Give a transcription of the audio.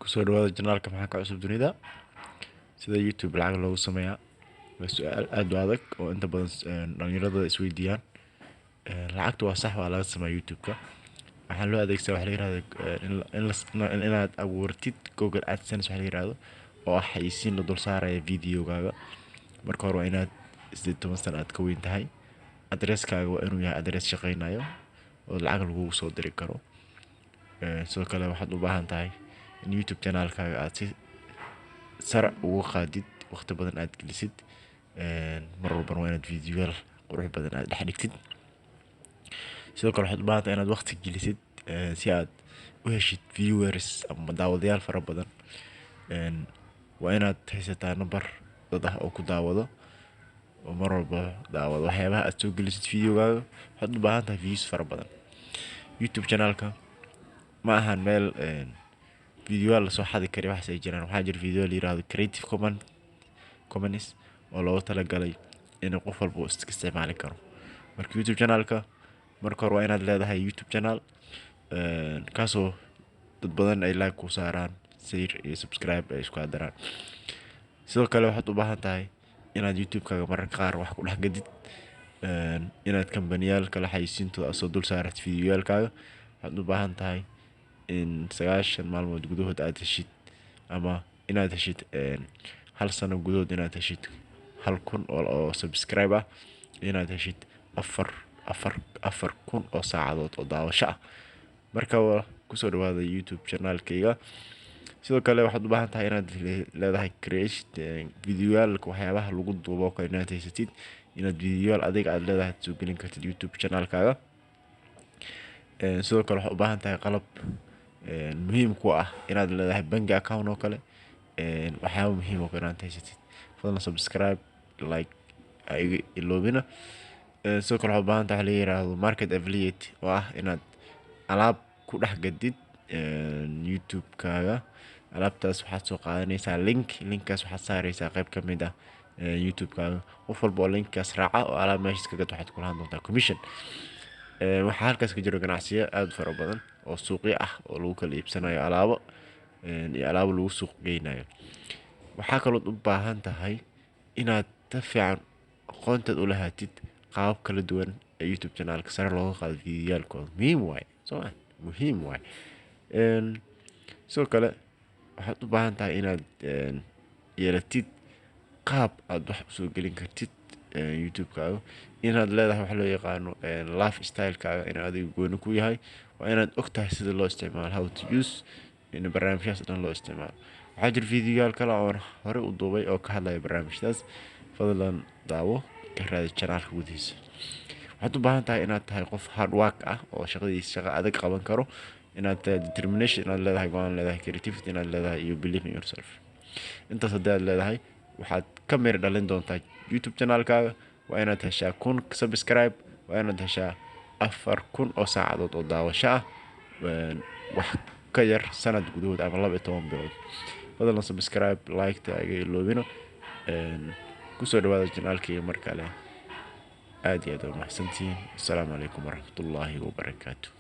kusoo dhawaada janaalka maxaa ka cusub dunida sida YouTube lacag loogu sameeyaa waa su'aal aad u adag oo inta badan dhalinyarada isweydiiyaan lacagtu waa sax waa laga sameeyaa YouTube-ka waxaa loo adeegsadaa waxa la yiraahdo inaad abuurtid Google AdSense waxa la yiraahdo oo xayisiin la dul saarayo videogaaga marka hore waa inaad 18 sano aad ka weyn tahay addresskaaga waa inuu yahay address shaqeynayo oo lacag lagu soo diri karo sidoo kale waxaad u baahan tahay in YouTube channel-kaaga aad si sare ugu qaadid waqti badan aad gelisid mar walba waa inaad videoyaal qurux badan aad dhex dhigtid sidoo kale waxaad u baahan tahay inaad waqti gelisid si aad u heshid viewers ama daawadayaal fara badan waa inaad haysataa number dad ah oo ku daawado oo mar walba daawado waxyaabaha aad soo gelisid videogaaga waxaad u baahan tahay views fara badan YouTube channel-ka ma ahan meel video la soo xadi kari wax ay jiraan waxa jir video la yiraahdo Creative Commons oo loo talagalay in qof walba uu isticmaali karo marka YouTube channel-ka marka hore waa inaad leedahay YouTube channel kaasoo dad badan ay like ku saaraan share iyo subscribe ay isku adaraan sidoo kale waxaad u baahan tahay inaad YouTube-kaaga mararka qaar wax ku dhex gadid inaad kambaniyal kala xayisiintooda soo dul saartid videoyaalkaaga waxaad u baahan tahay in 9 maalmood gudahood aad heshid ama inaad heshid hal sano gudahood inaad heshid 1,000 oo subscribe ah inaad heshid 4,000 oo saacadood oo daawasho ah marka kusoo dhawaada YouTube channel-kayga sidoo kale waxaad u baahan tahay inaad leedahay create videoyaalka waxyaabaha lagu duubo kale inaad haysatid inaad videoyaal adiga aad leedahay soo gelin kartid YouTube channel-kaaga sidoo kale waxaad u baahan tahay qalab muhiim ku ah inaad leedahay bank account oo kale waxyaabo muhiim ah inaad haysatid fadlan subscribe like ay iloobina sidoo kale waxaad u baahan tahay la yiraahdo market affiliate oo ah inaad alaab ku dhex gadid YouTube-kaaga alaabtaas waxaad soo qaadanaysaa linkaas waxaad saaraysaa qayb ka mid ah YouTube-kaaga qof walba oo linkaas raaca oo alaab meeshaas ka gad waxaad ku lahaan doontaa commission waxa halkaas ka jiro ganacsiyo aad fara badan oo suuqyo ah oo lagu kala iibsanayo alaabo iyo alaabo lagu suuq geynayo waxa kale oo u baahan tahay inaad ta fiican aqoontaad u lahaatid qaab kala duwan ee YouTube channel-ka sare looga qaado videoyaalkooda muhiim waay sidoo kale waxaad u baahan tahay inaad yeelatid qaab aad wax u soo gelin kartid YouTube-kaaga inaad leedahay wax loo yaqaano lifestyle-kaaga in adiga gooni ku yahay waa inaad ogtahay sida loo isticmaalo how to use in barnaamijyadas dhan loo isticmaalo waxaa jira videoyaal kale oo hore u duubay oo ka hadlaya barnaamijyadaas fadlan daawo ka raadi channel-ka gudihiisa waxaad u baahan tahay inaad tahay qof hard work ah oo shaqadiisa adag qaban karo inaad tahay determination inaad leedahay go'aan leedahay creativity inaad leedahay iyo believe in yourself intaas haddii aad leedahay waxaad ka meel dhalin doontaa YouTube channel-kaaga waa inaad heshaa 1,000 subscribe waa inaad heshaa 4,000 oo saacadood oo daawasho ah wax ka yar sanad gudahood ama 12 bilood fadlan subscribe like taaga iloobina kusoo dhawaada channel-kayga mar kale aad iyo aad u mahadsantihiin assalaamu calaykum waraxmatullaahi wabarakaatuh